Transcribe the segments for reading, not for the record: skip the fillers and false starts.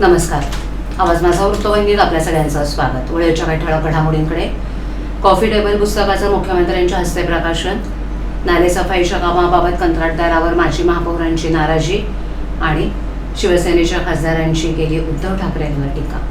नमस्कार. आवाज माझा वृत्तवाहिनीत आपल्या सगळ्यांचं स्वागत. वेळेच्या काही ठळक घडामोडींकडे. कॉफी टेबल पुस्तकाचं मुख्यमंत्र्यांच्या हस्ते प्रकाशन. नालेसफाईच्या कामाबाबत कंत्राटदारावर माजी महापौरांची नाराजी आणि शिवसेनेच्या खासदारांची केली उद्धव ठाकरेंवर टीका.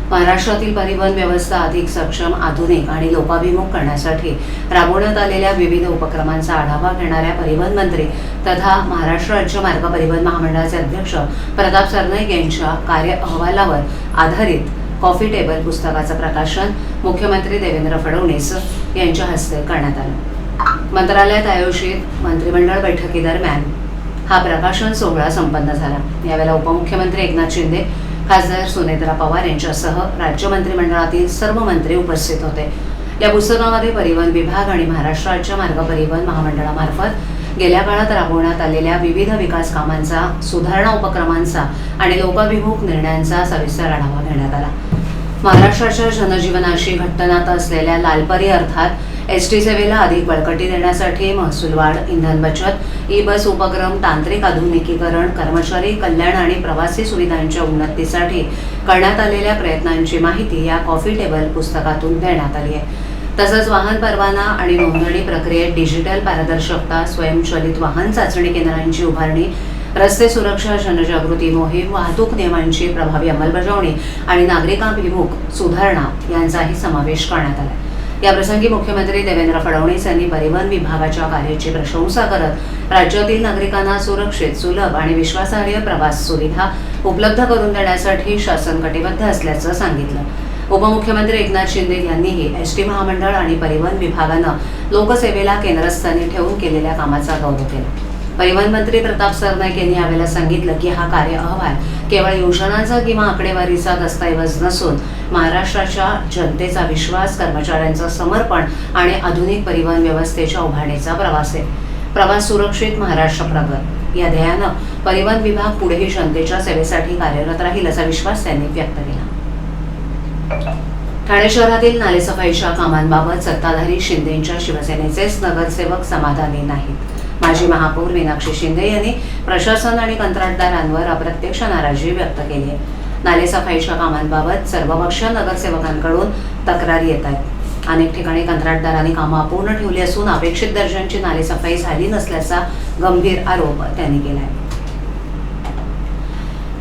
महाराष्ट्रातील परिवहन व्यवस्था अधिक सक्षम, आधुनिक आणि लोकाभिमुख करण्यासाठी राबवण्यात आलेल्या विविध उपक्रमांचा आढावा घेणाऱ्या परिवहन मंत्री तथा महाराष्ट्र राज्य मार्ग परिवहन महामंडळाचे अध्यक्ष प्रताप सरनाईक यांच्या कार्य अहवालावर आधारित कॉफी टेबल पुस्तकाचं प्रकाशन मुख्यमंत्री देवेंद्र फडणवीस यांच्या हस्ते करण्यात आलं. मंत्रालयात आयोजित मंत्रिमंडळ बैठकीदरम्यान हा प्रकाशन सोहळा संपन्न झाला. यावेळेला उपमुख्यमंत्री एकनाथ शिंदे, खासदार सुनेत्रा पवार यांच्यासह राज्य मंत्रिमंडळातील सर्व मंत्री उपस्थित होते. या पुस्तकामध्ये परिवहन विभाग आणि महाराष्ट्र राज्य मार्ग परिवहन महामंडळामार्फत गेल्या काळात राबवण्यात आलेल्या विविध विकास कामांचा, सुधारणा उपक्रमांचा आणि लोकाभिमुख निर्णयांचा सविस्तर आढावा घेण्यात आला. महाराष्ट्राच्या जनजीवनाशी घट्ट नातं असलेल्या लालपरी अर्थात एसटी सेवेला अधिक बळकटी देण्यासाठी महसूल वाढ, इंधन बचत, ई बस उपक्रम, तांत्रिक आधुनिकीकरण, कर्मचारी कल्याण आणि प्रवासी सुविधांच्या उन्नतीसाठी करण्यात आलेल्या प्रयत्नांची माहिती या कॉफी टेबल पुस्तकातून देण्यात आली आहे. तसंच वाहन परवाना आणि नोंदणी प्रक्रियेत डिजिटल पारदर्शकता, स्वयंचलित वाहन चाचणी केंद्रांची उभारणी, रस्ते सुरक्षा जनजागृती मोहीम, वाहतूक नियमांची प्रभावी अंमलबजावणी आणि नागरिकाभिमुख सुधारणा यांचाही समावेश करण्यात आला. याप्रसंगी मुख्यमंत्री देवेंद्र फडणवीस यांनी परिवहन विभागाच्या कार्याची प्रशंसा करत राज्यातील नागरिकांना सुरक्षित, सुलभ आणि विश्वासार्ह प्रवास सुविधा उपलब्ध करून देण्यासाठी शासन कटिबद्ध असल्याचं सांगितलं. उपमुख्यमंत्री एकनाथ शिंदे यांनीही एसटी महामंडळ आणि परिवहन विभागानं लोकसेवेला केंद्रस्थानी ठेवून केलेल्या कामाचा गौरव केला. परिवहन मंत्री प्रताप सरनाईक यांनी यावेळेला सांगितलं की हा कार्य अहवाल केवळ योजनांचा किंवा आकडेवारीचा दस्तऐवज नसून महाराष्ट्राच्या जनतेचा विश्वास, कर्मचाऱ्यांचं समर्पण आणि आधुनिक परिवहन व्यवस्थेच्या उभारणीचा प्रवास आहे. प्रवास सुरक्षित, महाराष्ट्र प्रगत या ध्येयानं परिवहन विभाग पुढेही जनतेच्या सेवेसाठी कार्यरत राहील असा विश्वास त्यांनी व्यक्त केला. ठाणे शहरातील नालेसफाईच्या कामांबाबत सत्ताधारी शिंदेंच्या शिवसेनेचेच नगरसेवक समाधानी नाहीत. माजी महापौर मीनाक्षी शिंदे यांनी प्रशासन आणि कंत्राटदारांवर अप्रत्यक्ष नाराजी व्यक्त केली आहे. नालेसफाईच्या कामांबाबत सर्वपक्षीय नगरसेवकांकडून तक्रारी येत आहेत. अनेक ठिकाणी कंत्राटदारांनी कामं अपूर्ण ठेवली असून अपेक्षित दर्जाची नालेसफाई झाली नसल्याचा गंभीर आरोप त्यांनी केला आहे.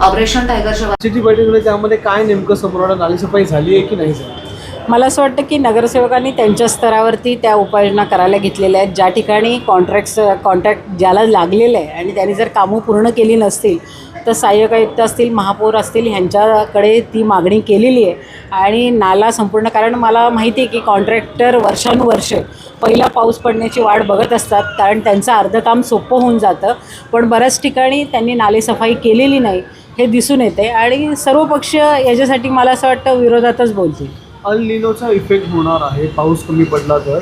ऑपरेशन टायगरच्या बैठक त्यामध्ये काय नेमकं समोर आलं, नालेसफाई झाली आहे की नाही झाली? मला असं वाटतं की नगरसेवकांनी त्यांच्या स्तरावरती त्या उपाययोजना करायला घेतलेल्या आहेत. ज्या ठिकाणी कॉन्ट्रॅक्ट ज्याला लागलेलं आहे आणि त्यांनी जर कामं पूर्ण केली नसतील तर सहाय्यक आयुक्त असतील, महापौर असतील ह्यांच्याकडे ती मागणी केलेली आहे. आणि नाला संपूर्ण, कारण मला माहिती आहे की कॉन्ट्रॅक्टर वर्षानुवर्षे पहिला पाऊस पडण्याची वाट बघत असतात, कारण त्यांचं अर्धं काम सोपं होऊन जातं. पण बऱ्याच ठिकाणी त्यांनी नालेसफाई केलेली नाही हे दिसून येते आणि सर्व पक्ष याच्यासाठी मला असं वाटतं विरोधातच बोलतील. अल निनोचा इफेक्ट होणार आहे पाऊस कमी पडला तर.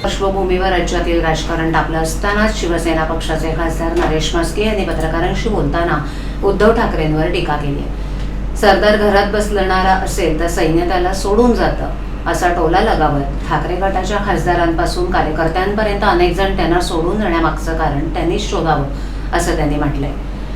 पार्श्वभूमीवर राज्यातील राजकारण तापलं असतानाच शिवसेना पक्षाचे खासदार नरेश म्हस्के यांनी पत्रकारांशी बोलताना उद्धव ठाकरेंवर टीका केली आहे. सरदार घरात बसणारा असेल तर सैन्य त्याला सोडून जातं असा टोला लगावत ठाकरे गटाच्या खासदारांपासून कार्यकर्त्यांपर्यंत अनेक जण त्यांना सोडून जाण्यामागचं कारण त्यांनीच शोधावं असं त्यांनी म्हटलंय.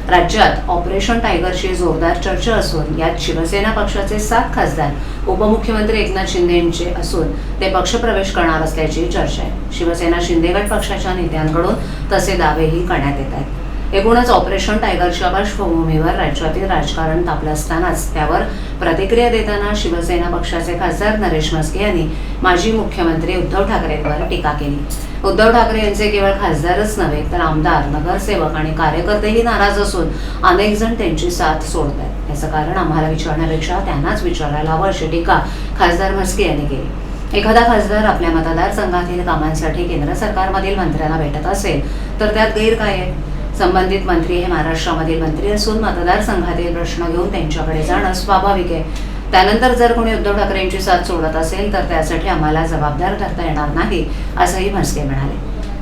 राज्यात ऑपरेशन टायगरची जोरदार चर्चा असून यात शिवसेना पक्षाचे 7 खासदार उपमुख्यमंत्री एकनाथ शिंदे यांचे असून ते पक्षप्रवेश करणार असल्याची चर्चा आहे. शिवसेना शिंदे गट पक्षाच्या नेत्यांकडून तसे दावेही करण्यात येत आहेत. एकूणच ऑपरेशन टायगरच्या पार्श्वभूमीवर राज्यातील राजकारण तापलं असतानाच त्यावर प्रतिक्रिया देताना शिवसेना पक्षाचे खासदार नरेश म्हस्के यांनी माजी मुख्यमंत्री उद्धव ठाकरेंवर टीका केली. उद्धव ठाकरे यांचे केवळ खासदारच नव्हे तर आमदार, नगरसेवक आणि कार्यकर्तेही नाराज असून अनेक जण त्यांची साथ सोडत आहेत. याचं कारण आम्हाला विचारण्यापेक्षा त्यांनाच विचारायला हवं अशी टीका खासदार म्हस्के यांनी केली. एखादा खासदार आपल्या मतदारसंघातील कामांसाठी केंद्र सरकारमधील मंत्र्यांना भेटत असेल तर त्यात गैर काय आहे? संबंधित मंत्री हे महाराष्ट्रामधील मंत्री असून मतदारसंघातील प्रश्न घेऊन त्यांच्याकडे जाणं स्वाभाविक आहे. त्यानंतर जर कोणी उद्धव ठाकरे यांची साथ सोडत असेल तर त्यासाठी आम्हाला जबाबदार धरता येणार नाही असंही म्हस्के म्हणाले.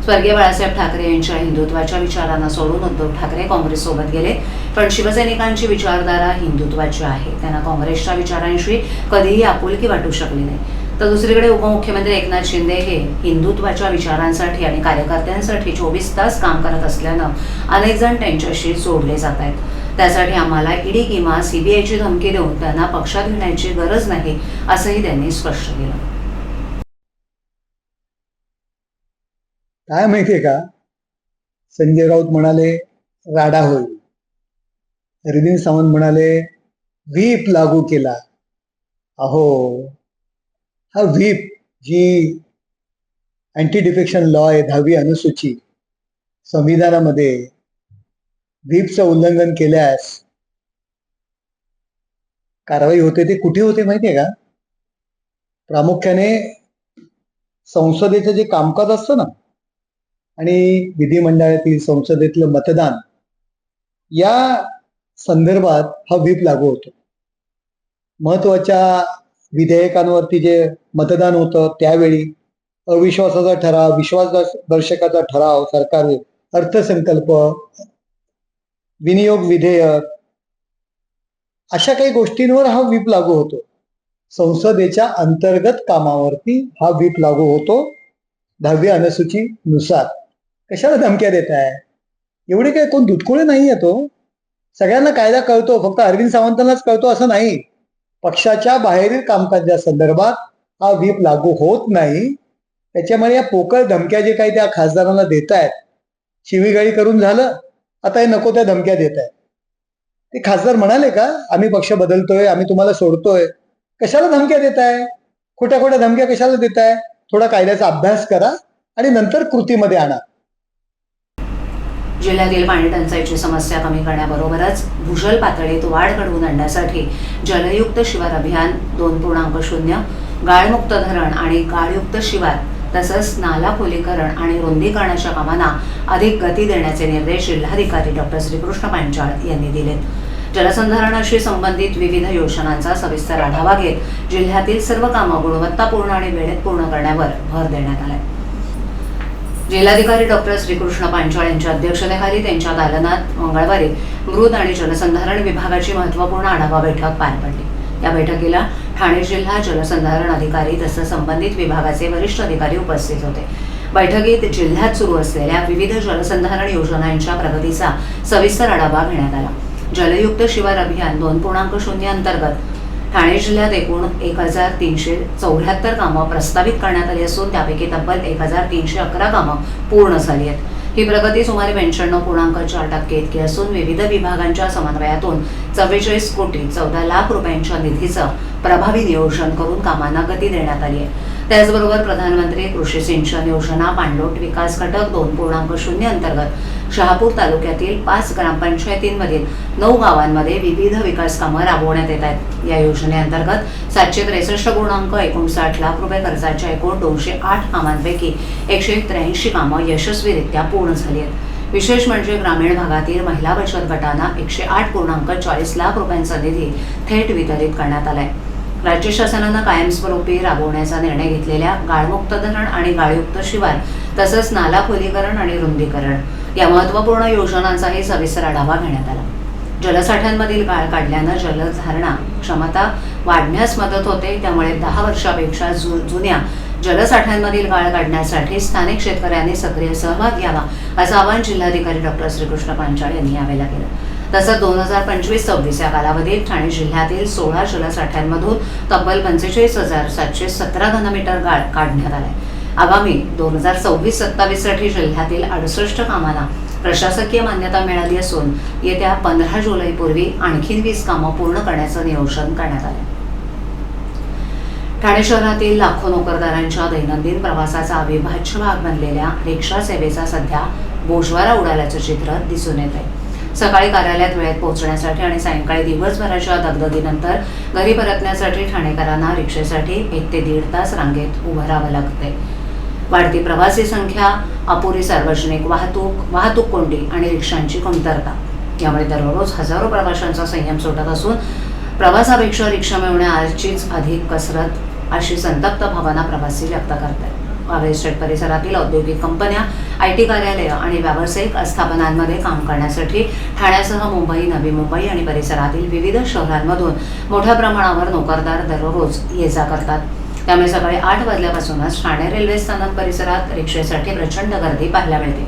स्वर्गीय बाळासाहेब ठाकरे यांच्या हिंदुत्वाच्या विचारांना सोडून उद्धव ठाकरे काँग्रेससोबत गेले, पण शिवसैनिकांची विचारधारा हिंदुत्वाची आहे. त्यांना काँग्रेसच्या विचारांशी कधीही आपुलकी वाटू शकली नाही. तर दुसरीकडे उपमुख्यमंत्री एकनाथ शिंदे हे हिंदुत्वाच्या विचारांसाठी आणि कार्यकर्त्यांसाठी 24 तास काम करत असल्यानं अनेक जण त्यांच्याशी जोडले जात आहेत. त्यासाठी आम्हाला ईडी किंवा सीबीआयची धमकी देऊन त्यांना पक्षात घेण्याची गरज नाही, असंही त्यांनी स्पष्ट केलं. काय माहितीये का, संजय राऊत म्हणाले राडा होईल, अरविंद सावंत म्हणाले व्हीप लागू केला. अहो, हा व्हीप जी अँटी डिफेक्शन लॉ आहे, 10वी अनुसूची संविधानामध्ये, व्हीपचं उल्लंघन केल्यास कारवाई होते. ते कुठे होते माहितीये का? प्रामुख्याने संसदेचं जे कामकाज असतं ना, आणि विधिमंडळातील संसदेतलं मतदान, या संदर्भात हा व्हीप लागू होतो. महत्वाच्या विधेयकांवरती जे मतदान होतं त्यावेळी अविश्वासाचा ठराव, विश्वासदर्शकाचा ठराव, सरकार अर्थसंकल्प, विनियोग विधेयक, अशा काही गोष्टींवर हा व्हीप लागू होतो. संसदेच्या अंतर्गत कामावरती हा व्हीप लागू होतो 10वी अनुसूचीनुसार. कशाला धमक्या देत आहे? एवढे काय कोण दुधकुळे नाही आहे तो. सगळ्यांना कायदा कळतो, फक्त अरविंद सावंतांनाच कळतो असं नाही. पक्षाच्या बाहेरील कामकाजासंदर्भात हा व्हीप लागू होत नाही. त्याच्यामुळे या पोकळ धमक्या जे काही त्या खासदारांना देत आहेत, शिवीगाळी करून झालं, आता हे नको त्या धमक्या देत आहेत. ते खासदार म्हणाले का आम्ही पक्ष बदलतोय, आम्ही तुम्हाला सोडतोय? कशाला धमक्या देत आहे? खोट्या खोट्या धमक्या कशाला देत आहे? थोडा कायद्याचा अभ्यास करा आणि नंतर कृतीमध्ये आणा. जिल्ह्यातील पाणी टंचाईची समस्या कमी करण्याबरोबरच भूजल पातळीत वाढ घडवून आणण्यासाठी जलयुक्त शिवार अभियान 2.0, गाळमुक्त धरण आणि गाळयुक्त शिवार तसंच नाला खोलीकरण आणि रुंदीकरणाच्या कामांना अधिक गती देण्याचे निर्देश जिल्हाधिकारी डॉक्टर श्रीकृष्ण पांचाळ यांनी दिलेत. जलसंधारणाशी संबंधित विविध योजनांचा सविस्तर आढावा घेत जिल्ह्यातील सर्व कामं गुणवत्तापूर्ण आणि वेळेत पूर्ण करण्यावर भर देण्यात आलाय. जिल्हाधिकारी डॉक्टर श्रीकृष्ण पांचाळ यांच्या अध्यक्षतेखाली त्यांच्या दालनात मंगळवारी मृद आणि जलसंधारण विभागाची महत्त्वपूर्ण आढावा बैठक पार पडली. या बैठकीला ठाणे जिल्हा जलसंधारण अधिकारी तसंच संबंधित विभागाचे वरिष्ठ अधिकारी उपस्थित होते. बैठकीत जिल्ह्यात सुरू असलेल्या विविध जलसंधारण योजनांच्या प्रगतीचा सविस्तर आढावा घेण्यात आला. जलयुक्त शिवार अभियान 2.0 अंतर्गत ठाणे जिल्ह्यात एकूण 1374 कामं प्रस्तावित करण्यात आली असून त्यापैकी तब्बल 1311 कामं पूर्ण झाली आहेत. ही प्रगती सुमारे 95.4% इतकी असून विविध विभागांच्या समन्वयातून 44 कोटी 14 लाख रुपयांच्या निधीचं प्रभावी नियोजन करून कामांना गती देण्यात आली आहे. त्याचबरोबर प्रधानमंत्री कृषी सिंचन योजना पाणलोट विकास घटक 2.0 अंतर्गत शहापूर तालुक्यातील 5 ग्रामपंचायतींमधील 9 गावांमध्ये विविध विकास कामं राबवण्यात येत आहेत. या योजनेअंतर्गत 763.59 लाख रुपये खर्चाच्या एकूण 208 कामांपैकी 183 कामं यशस्वीरित्या पूर्ण झाली आहेत. विशेष म्हणजे ग्रामीण भागातील महिला बचत गटांना 108.40 लाख रुपयांचा निधी थेट वितरित करण्यात आलाय. राज्य शासनानं कायमस्वरूपी राबवण्याचा निर्णय घेतलेल्या गाळमुक्त धरण आणि गाळयुक्त शिवार तसंच नाला खोलीकरण आणि रुंदीकरण या महत्त्वपूर्ण योजनांचाही सविस्तर आढावा घेण्यात आला. जलसाठ्यांमधील गाळ काढल्यानं जलधारणा क्षमता वाढण्यास मदत होते. त्यामुळे 10 वर्षापेक्षा जुन्या जलसाठ्यांमधील गाळ काढण्यासाठी स्थानिक शेतकऱ्यांनी सक्रिय सहभाग घ्यावा असं आवाहन जिल्हाधिकारी डॉक्टर श्रीकृष्ण पांचाळ यांनी यावेळेला केलं. तसंच 2025-26 या कालावधीत ठाणे जिल्ह्यातील 16 जलसाठ्यांमधून तब्बल 45,717 घनमीटर गाळ काढण्यात आलाय. आगामी 2026-27 साठी जिल्ह्यातील 68 कामांना प्रशासकीय मान्यता मिळाली असून येत्या 15 जुलैपूर्वी आणखी 20 कामं पूर्ण करण्याचं नियोजन करण्यात आलं. ठाणे शहरातील लाखो नोकरदारांच्या दैनंदिन प्रवासाचा अविभाज्य भाग बनलेल्या रिक्षा सेवेचा सध्या बोजवारा उडाल्याचं चित्र दिसून येत आहे. सकाळी कार्यालयात वेळेत पोहोचण्यासाठी आणि सायंकाळी दिवसभराच्या दगदगीनंतर घरी परतण्यासाठी ठाणेकरांना रिक्षेसाठी 1 ते 1.5 तास रांगेत उभं राहावं लागते. वाढती प्रवासी संख्या, अपुरी सार्वजनिक वाहतूक कोंडी आणि रिक्षांची कमतरता यामुळे दररोज हजारो प्रवाशांचा संयम सुटत असून प्रवासापेक्षा रिक्षा मिळवण्याचीच अधिक कसरत अशी संतप्त भावना प्रवासी व्यक्त करतात. वाघ एस्टेट परिसरातील औद्योगिक कंपन्या, IT कार्यालय आणि व्यावसायिक आस्थापनांमध्ये काम करण्यासाठी ठाण्यासह मुंबई, नवी मुंबई आणि परिसरातील विविध शहरांमधून मोठ्या प्रमाणावर नोकरदार दररोज ये-जा करतात. त्यामुळे सकाळी 8 वाजल्यापासूनच ठाणे रेल्वे स्थानक परिसरात रिक्षेसाठी प्रचंड गर्दी पाहायला मिळते.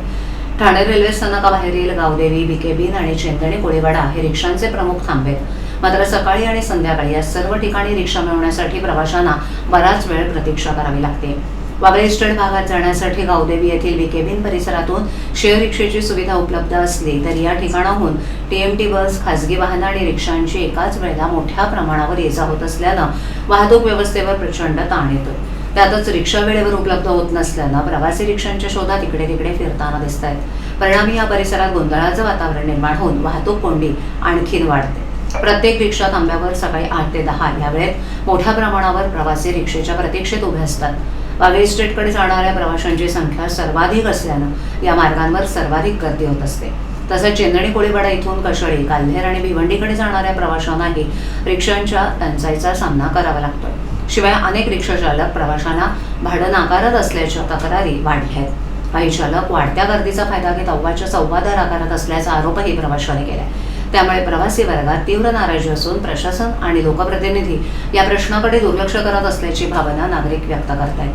ठाणे रेल्वे स्थानकाबाहेरील गावदेवी, बिकेबीन आणि चेंदणी कोळीवाडा हे रिक्षांचे प्रमुख थांबे आहेत. मात्र सकाळी आणि संध्याकाळी या सर्व ठिकाणी रिक्षा मिळवण्यासाठी प्रवाशांना बराच वेळ प्रतीक्षा करावी लागते. वागळे इस्टेट भागात जाण्यासाठी गावदेवी येथील बिकेबीन परिसरातून शेअर रिक्षेची सुविधा उपलब्ध असली तरी या ठिकाणाहून टीएमटी बस, खासगी वाहनं आणि रिक्षांची एकाच वेळेला मोठ्या प्रमाणावर ये-जा होत असल्यानं वाहतूक व्यवस्थेवर प्रचंड ताण येतो. त्यातच रिक्षा वेळेवर उपलब्ध होत नसल्यानं प्रवासी रिक्षांच्या शोधात इकडे तिकडे फिरताना दिसत आहेत. परिणामी या परिसरात गोंधळाचं वातावरण निर्माण होऊन वाहतूक कोंडी आणखीन वाढते. प्रत्येक रिक्षा थांब्यावर सकाळी 8 ते 10 या वेळेत मोठ्या प्रमाणावर प्रवासी रिक्षेच्या प्रतीक्षेत उभे असतात. वागळे इस्टेटकडे जाणाऱ्या प्रवाशांची संख्या सर्वाधिक असल्यानं या मार्गांवर सर्वाधिक गर्दी होत असते. तसंच चेंदणी कोळीवाडा इथून कशळी, काल्हेर आणि भिवंडीकडे जाणाऱ्या प्रवाशांनाही रिक्षांच्या टंचाईचा सामना करावा लागतोय. शिवाय अनेक रिक्षा चालक प्रवाशांना भाडं नाकारत असल्याच्या तक्रारी वाढल्या आहेत. काही चालक वाढत्या गर्दीचा फायदा घेत अव्वाच्या सव्वा दर आकारत असल्याचा आरोपही प्रवाशांनी केलाय. त्यामुळे प्रवासी वर्गात तीव्र नाराजी असून प्रशासन आणि लोकप्रतिनिधी या प्रश्नाकडे दुर्लक्ष करत असल्याची भावना नागरिक व्यक्त करतायत.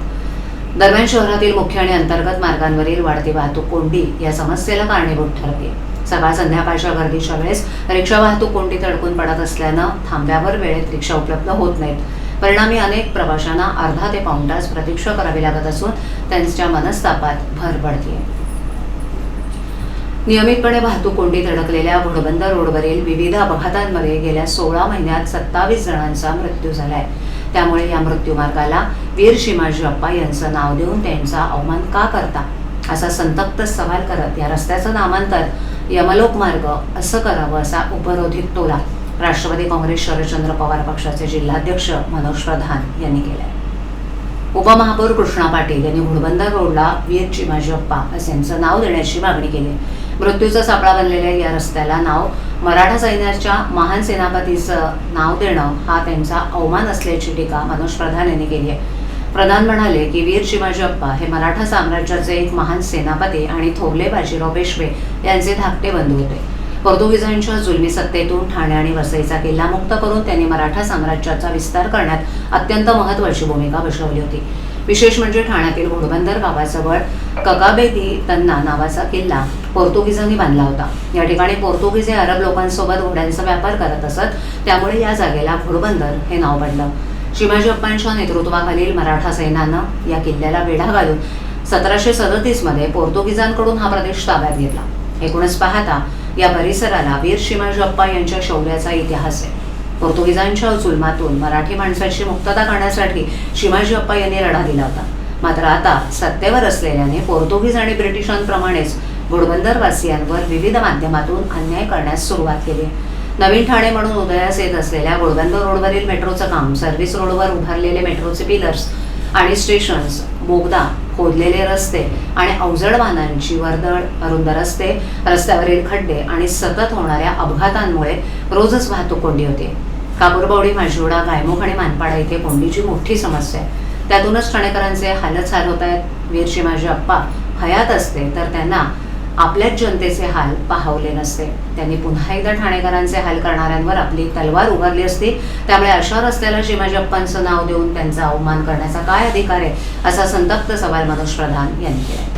दरम्यान शहरातील मुख्य आणि अंतर्गत मार्गांवरील वाढती वाहतूक कोंडी या समस्येला कारणीभूत ठरते. सकाळ संध्याकाळच्या गर्दीच्या वेळेस रिक्षा वाहतूक कोंडीत अडकून पडत असल्यानं थांब्यावर वेळेत रिक्षा उपलब्ध होत नाहीत. परिणामी अनेक प्रवाशांना अर्धा ते पाऊण तास प्रतीक्षा करावी लागत असून त्यांच्या मनस्तापात भर पडते. नियमितपणे वाहतूक कोंडीत अडकलेल्या घोडबंदर रोडवरील विविध अपघातांमध्ये गेल्या 16 महिन्यात 27 जणांचा मृत्यू झालाय. त्यामुळे या मृत्यूमार्गाला वीर शिमाजी अप्पा यांचं नाव देऊन त्यांचा अवमान का करता, असा संतप्त सवाल करत या रस्त्याचं नामांतर यमलोक मार्ग असं करावं असा उपरोधिक टोला राष्ट्रवादी काँग्रेस शरदचंद्र पवार पक्षाचे जिल्हाध्यक्ष मनोज प्रधान यांनी केलाय. उपमहापौर कृष्णा पाटील यांनी घोडबंदर रोडला वीर चिमाजी अप्पा असं यांचं नाव देण्याची मागणी केली. मृत्यूचा सापळा बनलेल्या या रस्त्याला नाव मराठा सैन्याच्या महान सेनापतीचं नाव देणं हा त्यांचा अवमान असल्याची टीका मनोज प्रधान यांनी केली आहे. प्रधान म्हणाले की वीर शिवाजी अप्पा हे मराठा साम्राज्याचे एक महान सेनापती आणि थोरले बाजीराव पेशवे यांचे धाकटे बंधू होते. पोर्तुगीजांच्या जुलमी सत्तेतून ठाणे आणि वसईचा किल्ला मुक्त करून त्यांनी मराठा साम्राज्याचा विस्तार करण्यात अत्यंत महत्त्वाची भूमिका बजावली होती. विशेष म्हणजे ठाण्यातील घोडबंदर गावाजवळ ककाबेदी तन्ना नावाचा किल्ला पोर्तुगीजांनी बांधला होता. या ठिकाणी पोर्तुगीज हे अरब लोकांसोबत घोड्यांचा व्यापार करत असत. त्यामुळे या जागेला घोडबंदर हे नाव पडलं. शिवाजी अप्पांच्या नेतृत्वाखालील मराठा सैन्यानं या किल्ल्याला वेढा घालून 1737 मध्ये पोर्तुगीजांकडून हा प्रदेश ताब्यात घेतला. एकूणच पाहता या परिसराला वीर शिवाजी अप्पा यांच्या शौर्याचा इतिहास आहे. पोर्तुगीजांच्या जुलमातून मराठी माणसाची मुक्तता करण्यासाठी शिवाजी अप्पा यांनी लढा दिला होता. मात्र आता सत्तेवर असलेल्याने पोर्तुगीज आणि ब्रिटिशांप्रमाणेच घोडबंदर वासियांवर विविध माध्यमातून अन्याय करण्यास सुरुवात केली. नवीन ठाणे म्हणून उदयास येत असलेल्या घोडबंदर रोडवरील मेट्रोचं काम, सर्व्हिस रोडवर उभारलेले मेट्रोचे पिलर्स आणि स्टेशन्स, बोगदा, खोदलेले रस्ते आणि अवजड वाहनांची वर्दळ, अरुंद रस्ते, रस्त्यावरील खड्डे आणि सतत होणाऱ्या अपघातांमुळे रोजच वाहतूक कोंडी होते. कापूरबावडी, माजिवडा, गायमुख आणि मानपाडा इथे कोंडीची मोठी समस्या आहे. त्यातूनच ठाणेकरांचे हालच हाल होत आहेत. वीर शिवाजी अप्पा हयात असते तर त्यांना आपल्याच जनतेचे हाल पाहवले नसते. त्यांनी पुन्हा एकदा ठाणेकरांचे हाल करणाऱ्यांवर आपली तलवार उभारली असती. त्यामुळे अशा रस्त्याला शिवाजी अप्पांचं नाव देऊन त्यांचा अवमान करण्याचा काय अधिकार आहे, असा संतप्त सवाल मनोज प्रधान यांनी केला.